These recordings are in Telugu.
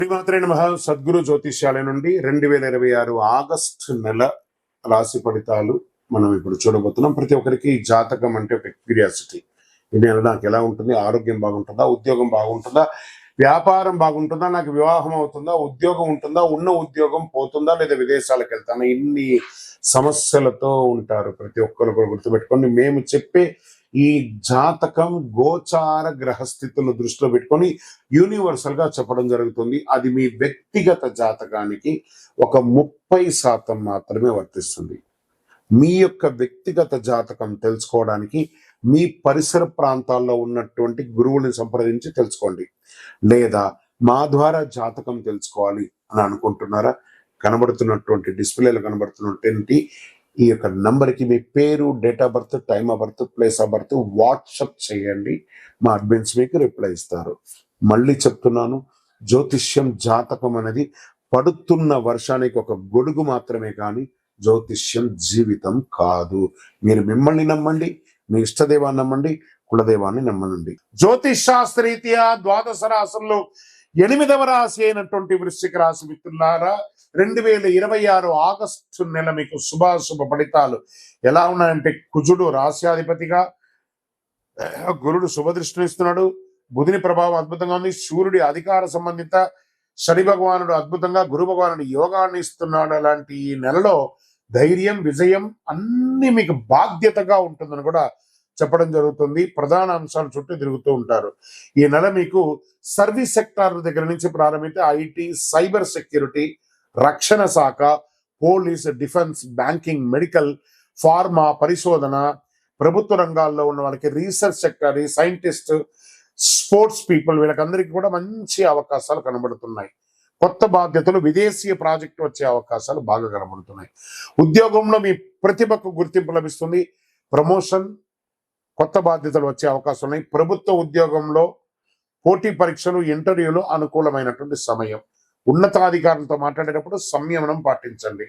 శ్రీమాత్రే నమః. సద్గురు జ్యోతిష్యాలయం నుండి 2026 ఆగస్టు నెల రాశి ఫలితాలు మనం ఇప్పుడు చూడబోతున్నాం. ప్రతి ఒక్కరికి జాతకం అంటే ఒక క్యూరియాసిటీ. ఈ నెల నాకు ఎలా ఉంటుంది, ఆరోగ్యం బాగుంటుందా, ఉద్యోగం బాగుంటుందా, వ్యాపారం బాగుంటుందా, నాకు వివాహం అవుతుందా, ఉద్యోగం ఉంటుందా, ఉన్న ఉద్యోగం పోతుందా, లేదా విదేశాలకు వెళ్తానా, ఇన్ని సమస్యలతో ఉంటారు. ప్రతి ఒక్కరు కూడా గుర్తుపెట్టుకొని మేము చెప్పే ఈ జాతకం గోచార గ్రహస్థితులను దృష్టిలో పెట్టుకొని యూనివర్సల్ గా చెప్పడం జరుగుతుంది. అది మీ వ్యక్తిగత జాతకానికి ఒక 30% మాత్రమే వర్తిస్తుంది. మీ యొక్క వ్యక్తిగత జాతకం తెలుసుకోవడానికి మీ పరిసర ప్రాంతాల్లో ఉన్నటువంటి గురువుని సంప్రదించి తెలుసుకోండి. లేదా మా ద్వారా జాతకం తెలుసుకోవాలి అని అనుకుంటున్నారా? కనబడుతున్నటువంటి డిస్ప్లేలో కనబడుతున్నటువంటి ఈ యొక్క నంబర్కి మీ పేరు, date of birth, time of birth, place of birth WhatsApp చేయండి. మా అడ్మిన్స్ మీకు రిప్లై ఇస్తారు. మళ్ళీ చెప్తున్నాను, జ్యోతిష్యం జాతకం అనేది పడుతున్న వర్షానికి ఒక గొడుగు మాత్రమే కానీ జ్యోతిష్యం జీవితం కాదు. మీరు మిమ్మల్ని నమ్మండి, మీ ఇష్టదేవాన్ని నమ్మండి, కులదేవాన్ని నమ్మనండి. జ్యోతిష్ శాస్త్రరీత్యా ద్వాదశ రాశుల్లో 8వ రాశి అయినటువంటి వృశ్చిక రాశి మిత్రులారా, 2026 ఆగస్టు నెల మీకు శుభాశుభ ఫలితాలు ఎలా ఉన్నాయంటే, కుజుడు రాశ్యాధిపతిగా, గురుడు శుభదృష్టిని ఇస్తున్నాడు, బుధుని ప్రభావం అద్భుతంగా ఉంది, సూర్యుడి అధికార సంబంధిత, శని భగవానుడు అద్భుతంగా, గురు భగవానుడు యోగాన్ని ఇస్తున్నాడు. అలాంటి ఈ నెలలో ధైర్యం, విజయం అన్ని మీకు బాధ్యతగా ఉంటుందని కూడా చెప్పడం జరుగుతుంది. ప్రధాన అంశాల చుట్టూ తిరుగుతూ ఉంటారు. ఈ నెల మీకు సర్వీస్ సెక్టార్ దగ్గర నుంచి ప్రారంభించి ఐటీ, సైబర్ సెక్యూరిటీ, రక్షణ శాఖ, police, defence, banking, medical, pharma, పరిశోధన, ప్రభుత్వ రంగాల్లో ఉన్న వాళ్ళకి, research sector, scientist, sports people, వీళ్ళకందరికీ కూడా మంచి అవకాశాలు కనబడుతున్నాయి. కొత్త బాధ్యతలు, విదేశీయ ప్రాజెక్టు వచ్చే అవకాశాలు బాగా కనబడుతున్నాయి. ఉద్యోగంలో మీ ప్రతిభకు గుర్తింపు లభిస్తుంది. ప్రమోషన్, కొత్త బాధ్యతలు వచ్చే అవకాశం ఉన్నాయి. ప్రభుత్వ ఉద్యోగంలో పోటీ పరీక్షలు, ఇంటర్వ్యూలు అనుకూలమైనటువంటి సమయం. ఉన్నతాధికారులతో మాట్లాడేటప్పుడు సంయమనం పాటించండి.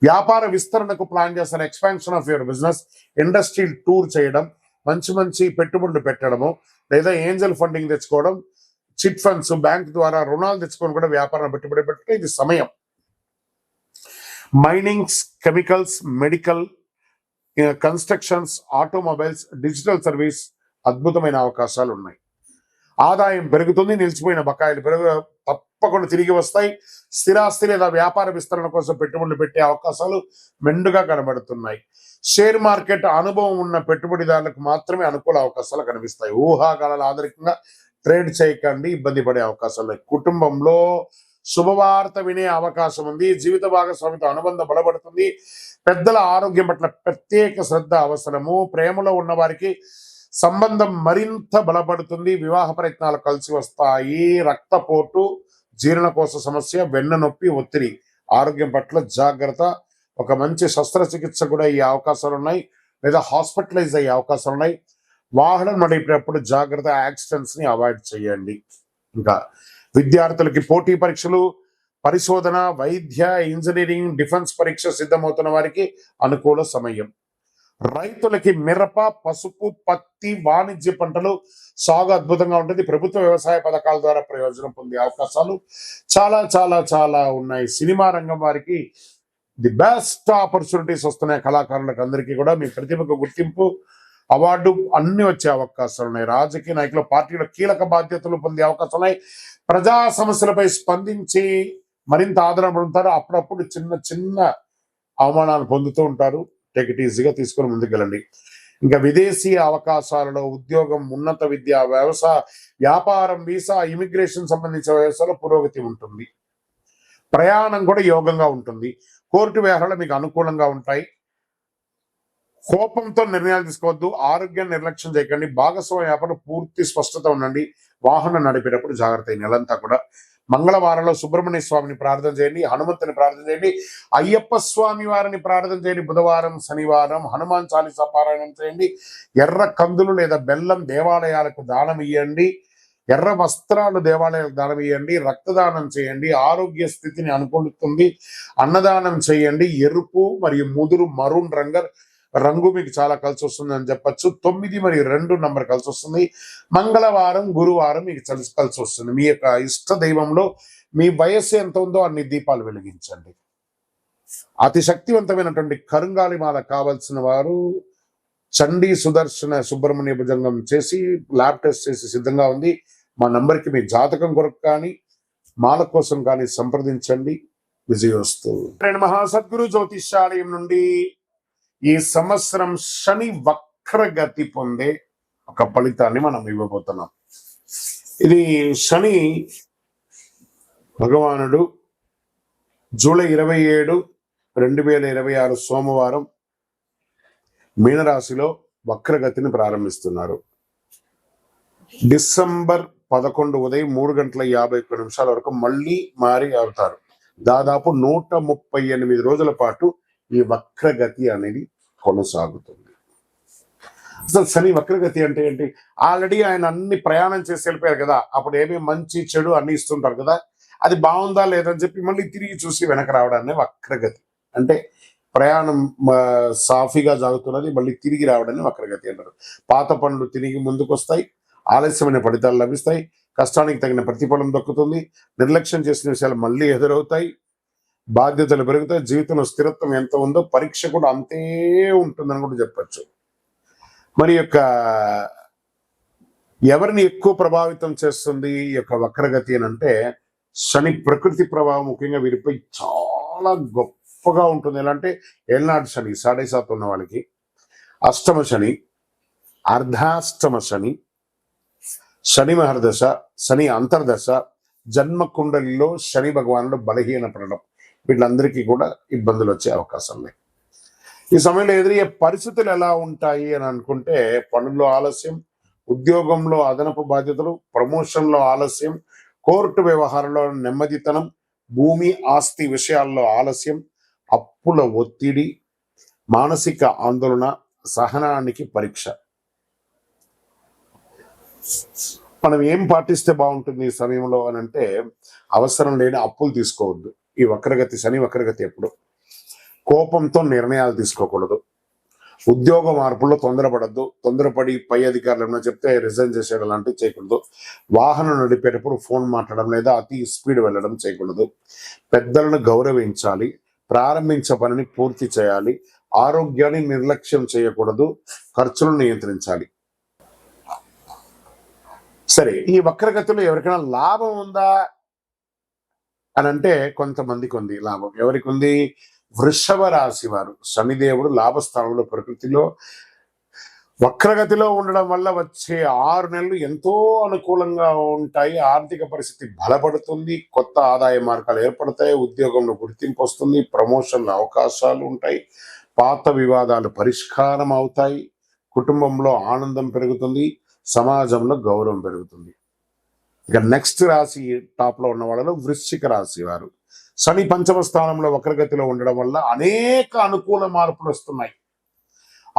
వ్యాపార విస్తరణకు ప్లాన్ చేస్తారు. Expansion of your business, industrial tour చేయడం, మంచి మంచి పెట్టుబడులు పెట్టడము, లేదా ఏంజల్ ఫండింగ్ తెచ్చుకోవడం, చిట్ ఫండ్స్, బ్యాంక్ ద్వారా రుణాలు తెచ్చుకొని కూడా వ్యాపారం పెట్టుబడి పెట్టడం ఇది సమయం. Minings, chemicals, medical, constructions, automobiles, digital service అద్భుతమైన అవకాశాలు ఉన్నాయి. ఆదాయం పెరుగుతుంది. నిలిచిపోయిన బకాయిలు తప్పకుండా తిరిగి వస్తాయి. స్థిరాస్తి లేదా వ్యాపార విస్తరణ కోసం పెట్టుబడులు పెట్టే అవకాశాలు మెండుగా కనబడుతున్నాయి. షేర్ మార్కెట్ అనుభవం ఉన్న పెట్టుబడిదారులకు మాత్రమే అనుకూల అవకాశాలు కనిపిస్తాయి. ఊహాగానాల ఆధారితంగా ట్రేడ్ చేయకండి, ఇబ్బంది పడే అవకాశాలు. కుటుంబంలో శుభవార్త వినే అవకాశం ఉంది. జీవిత భాగస్వామితో అనుబంధం బలపడుతుంది. పెద్దల ఆరోగ్యం పట్ల ప్రత్యేక శ్రద్ధ అవసరము. ప్రేమలో ఉన్న వారికి సంబంధం మరింత బలపడుతుంది. వివాహ ప్రయత్నాలు కలిసి వస్తాయి. రక్తపోటు, జీర్ణకోశ సమస్య, వెన్ను నొప్పి, ఒత్తిడి, ఆరోగ్యం పట్ల జాగ్రత్త. ఒక మంచి శస్త్రచికిత్స కూడా అయ్యే అవకాశాలు ఉన్నాయి, లేదా హాస్పిటలైజ్ అయ్యే అవకాశాలు ఉన్నాయి. వాహనం నడిపేటప్పుడు జాగ్రత్త, యాక్సిడెంట్స్ ని అవాయిడ్ చేయండి. ఇంకా విద్యార్థులకి పోటీ పరీక్షలు, పరిశోధన, వైద్య, ఇంజనీరింగ్, డిఫెన్స్ పరీక్ష సిద్ధమవుతున్న వారికి అనుకూల సమయం. రైతులకి మిరప, పసుపు, పత్తి, వాణిజ్య పంటలు సాగు అద్భుతంగా ఉంటుంది. ప్రభుత్వ వ్యవసాయ పథకాల ద్వారా ప్రయోజనం పొందే అవకాశాలు చాలా చాలా చాలా ఉన్నాయి. సినిమా రంగం వారికి ది బెస్ట్ ఆపర్చునిటీస్ వస్తున్నాయి. కళాకారులకు అందరికీ కూడా మీ ప్రతిభకు గుర్తింపు, అవార్డు అన్ని వచ్చే అవకాశాలు ఉన్నాయి. రాజకీయ నాయకులు, పార్టీలో కీలక బాధ్యతలు పొందే అవకాశాలు ఉన్నాయి. ప్రజా సమస్యలపై స్పందించి మరింత ఆదరణ పొందుతారు. అప్పుడప్పుడు చిన్న చిన్న అవమానాలు పొందుతూ ఉంటారు. టేక్ ఇట్ ఈజీగా తీసుకొని ముందుకెళ్ళండి. ఇంకా విదేశీ అవకాశాలలో ఉద్యోగం, ఉన్నత విద్య, వ్యవసాయ, వ్యాపారం, వీసా, ఇమిగ్రేషన్ సంబంధించిన వ్యవస్థలో పురోగతి ఉంటుంది. ప్రయాణం కూడా యోగంగా ఉంటుంది. కోర్టు వ్యవహారాలు మీకు అనుకూలంగా ఉంటాయి. కోపంతో నిర్ణయాలు తీసుకోవద్దు. ఆరోగ్యం నిర్లక్ష్యం చేయకండి. భాగస్వామ్య వ్యాపారం పూర్తి స్పష్టత ఉండండి. వాహనం నడిపేటప్పుడు జాగ్రత్త. ఈ నెలంతా కూడా మంగళవారంలో సుబ్రహ్మణ్య స్వామిని ప్రార్థన చేయండి, హనుమంతుని ప్రార్థన చేయండి, అయ్యప్ప స్వామి వారిని ప్రార్థన చేయండి. బుధవారం, శనివారం హనుమాన్ చాలీసా పారాయణం చేయండి. ఎర్ర కందులు లేదా బెల్లం దేవాలయాలకు దానం ఇవ్వండి. ఎర్ర వస్త్రాలు దేవాలయాలకు దానం ఇవ్వండి. రక్తదానం చేయండి, ఆరోగ్య స్థితిని అనుకూలిస్తుంది. అన్నదానం చేయండి. ఎరుపు మరియు ముదురు, మరూన్ రంగు మీకు చాలా కలిసి వస్తుంది అని చెప్పచ్చు. 9 మరియు 2 నంబర్ కలిసి వస్తుంది. మంగళవారం, గురువారం మీకు కలిసి వస్తుంది. మీ యొక్క ఇష్ట దైవంలో మీ వయస్సు ఎంత ఉందో అన్ని దీపాలు వెలిగించండి. అతి శక్తివంతమైనటువంటి కరుంగాలి మాల కావలసిన వారు చండీ సుదర్శన సుబ్రహ్మణ్య భుజంగం చేసి ల్యాబ్ టెస్ట్ చేసి సిద్ధంగా ఉంది. మా నంబర్కి మీ జాతకం కొరకు కానీ మాల కోసం కానీ సంప్రదించండి. విజయోస్తు. మహాసద్గురు జ్యోతిష్యాలయం నుండి ఈ సంవత్సరం శని వక్రగతి పొందే ఒక ఫలితాన్ని మనం ఇవ్వబోతున్నాం. ఇది శని భగవానుడు జూలై 27, 2026 సోమవారం మీనరాశిలో వక్రగతిని ప్రారంభిస్తున్నారు. డిసెంబర్ 11 ఉదయం 3:51 వరకు మళ్ళీ మారి అవుతారు. దాదాపు 138 రోజుల పాటు ఈ వక్రగతి అనేది కొనసాగుతుంది. అసలు శని వక్రగతి అంటే ఏంటి? ఆల్రెడీ ఆయన అన్ని ప్రయాణం చేసి వెళ్ళిపోయారు కదా, అప్పుడు ఏమేమి మంచి చెడు అన్ని ఇస్తుంటారు కదా, అది బాగుందా లేదని చెప్పి మళ్ళీ తిరిగి చూసి వెనక రావడాన్ని వక్రగతి అంటే. ప్రయాణం సాఫీగా సాగుతున్నది, మళ్ళీ తిరిగి రావడాన్ని వక్రగతి అంటారు. పాత పనులు తిరిగి ముందుకు వస్తాయి, ఆలస్యమైన ఫలితాలు లభిస్తాయి, కష్టానికి తగిన ప్రతిఫలం దక్కుతుంది, నిర్లక్ష్యం చేసిన విషయాలు మళ్ళీ ఎదురవుతాయి, బాధ్యతలు పెరుగుతాయి, జీవితంలో స్థిరత్వం ఎంత ఉందో పరీక్ష కూడా అంతే ఉంటుందని కూడా చెప్పచ్చు. మరి యొక్క ఎవరిని ఎక్కువ ప్రభావితం చేస్తుంది ఈ యొక్క వక్రగతి అని అంటే, శని ప్రకృతి ప్రభావం ముఖ్యంగా వీరిపై చాలా గొప్పగా ఉంటుంది. ఎలా అంటే ఏళ్ళనాటి శని 7.5 ఉన్న వాళ్ళకి, అష్టమ శని, అర్ధాష్టమ శని, శని మహర్దశ, శని అంతర్దశ, జన్మ కుండలిలో శని భగవానుడు బలహీనపడడం, వీళ్ళందరికీ కూడా ఇబ్బందులు వచ్చే అవకాశం లేదు. ఈ సమయంలో ఎదురయ్యే పరిస్థితులు ఎలా ఉంటాయి అని అనుకుంటే, పనుల్లో ఆలస్యం, ఉద్యోగంలో అదనపు బాధ్యతలు, ప్రమోషన్లో ఆలస్యం, కోర్టు వ్యవహారంలో నెమ్మదితనం, భూమి ఆస్తి విషయాల్లో ఆలస్యం, అప్పుల ఒత్తిడి, మానసిక ఆందోళన, సహనానికి పరీక్ష. మనం ఏం పాటిస్తే బాగుంటుంది ఈ సమయంలో అని అంటే, అవసరం లేని అప్పులు తీసుకోవద్దు. ఈ వక్రగతి శని వక్రగతి ఎప్పుడు కోపంతో నిర్ణయాలు తీసుకోకూడదు. ఉద్యోగ మార్పుల్లో తొందరపడద్దు. తొందరపడి పై అధికారులు ఏమైనా చెప్తే రిజైన్ చేసేయడం లాంటివి చేయకూడదు. వాహనం నడిపేటప్పుడు ఫోన్ మాట్లాడడం లేదా అతి స్పీడ్ వెళ్ళడం చేయకూడదు. పెద్దలను గౌరవించాలి. ప్రారంభించే పనిని పూర్తి చేయాలి. ఆరోగ్యాన్ని నిర్లక్ష్యం చేయకూడదు. ఖర్చులను నియంత్రించాలి. సరే, ఈ వక్రగతిలో ఎవరికైనా లాభం ఉందా అని అంటే కొంతమందికి ఉంది లాభం. ఎవరికి ఉంది? వృషభ రాశి వారు. శనిదేవుడు లాభస్థానంలో ప్రకృతిలో వక్రగతిలో ఉండడం వల్ల వచ్చే 6 నెలలు ఎంతో అనుకూలంగా ఉంటాయి. ఆర్థిక పరిస్థితి బలపడుతుంది, కొత్త ఆదాయ మార్గాలు ఏర్పడతాయి, ఉద్యోగంలో గుర్తింపు వస్తుంది, ప్రమోషన్ల అవకాశాలు ఉంటాయి, పాత వివాదాలు పరిష్కారం అవుతాయి, కుటుంబంలో ఆనందం పెరుగుతుంది, సమాజంలో గౌరవం పెరుగుతుంది. ఇక నెక్స్ట్ రాశి టాప్ లో ఉన్న వాళ్ళలో వృశ్చిక రాశి వారు. శని పంచమ స్థానంలో వక్రగతిలో ఉండడం వల్ల అనేక అనుకూల మార్పులు వస్తున్నాయి.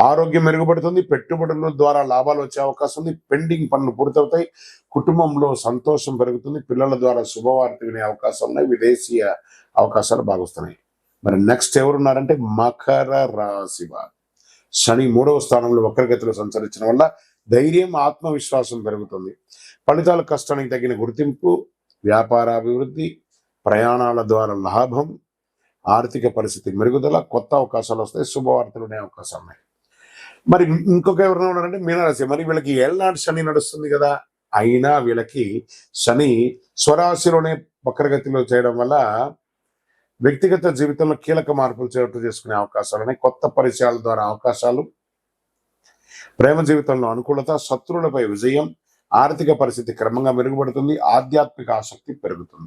ఆరోగ్యం మెరుగుపడుతుంది, పెట్టుబడుల ద్వారా లాభాలు వచ్చే అవకాశం ఉంది, పెండింగ్ పనులు పూర్తవుతాయి, కుటుంబంలో సంతోషం పెరుగుతుంది, పిల్లల ద్వారా శుభవార్త వినే అవకాశం ఉన్నాయి, విదేశీయ అవకాశాలు బాగొస్తున్నాయి. మరి నెక్స్ట్ ఎవరున్నారంటే మకర రాశి వారు. శని 3వ స్థానంలో వక్రగతిలో సంచరించడం వల్ల ధైర్యం, ఆత్మవిశ్వాసం పెరుగుతుంది, ఫలితాలు కష్టానికి తగిన గుర్తింపు, వ్యాపార అభివృద్ధి, ప్రయాణాల ద్వారా లాభం, ఆర్థిక పరిస్థితి మెరుగుదల, కొత్త అవకాశాలు వస్తాయి, శుభవార్తలు ఉండే అవకాశం ఉన్నాయి. మరి ఇంకొక ఎవరైనా ఉన్నారంటే మీనరాశి. మరి వీళ్ళకి ఏళ్ళనాటి శని నడుస్తుంది కదా, అయినా వీళ్ళకి శని స్వరాశిలోనే వక్రగతిలో చేయడం వల్ల వ్యక్తిగత జీవితంలో కీలక మార్పులు చేసుకునే అవకాశాలు ఉన్నాయి. కొత్త పరిచయాల ద్వారా అవకాశాలు, ప్రేమ జీవితంలో అనుకూలత, శత్రువులపై విజయం, ఆర్థిక పరిస్థితి క్రమంగా మెరుగుపడుతుంది, ఆధ్యాత్మిక ఆసక్తి పెరుగుతుంది.